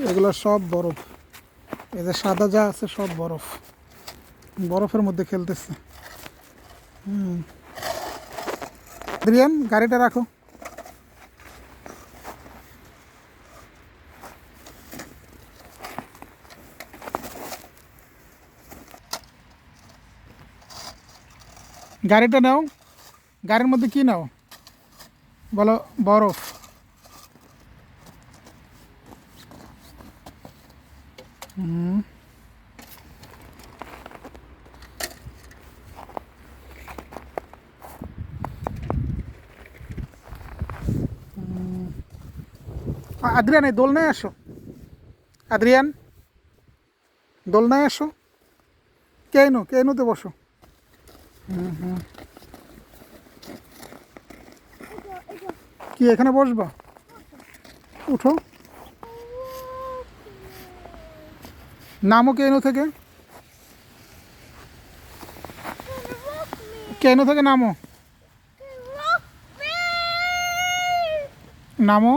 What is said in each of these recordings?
এগুলো সব বরফ, এই যে সাদা যা আছে সব বরফ, বরফের মধ্যে খেলতেছে। আদ্রিয়ান গাড়িটা রাখো। গাড়িটা নাও, গাড়ির মধ্যে কি নাও বলো? বরফ। আদ্রিয়ান এই দোলনায় আসো, আদ্রিয়ান দোলনায় আসো, কেনুতে বসো। কি এখানে বসবা? উঠো, নামো কেনু থেকে, কেনু থেকে নামো, নামো।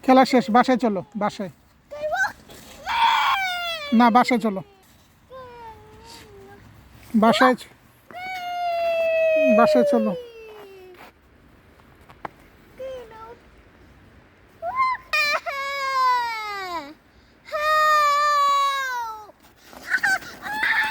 খেলা শেষ, বাসায় চলো, বাসায়। না, বাসায় চলো, বাসায়, বাসায় চলো।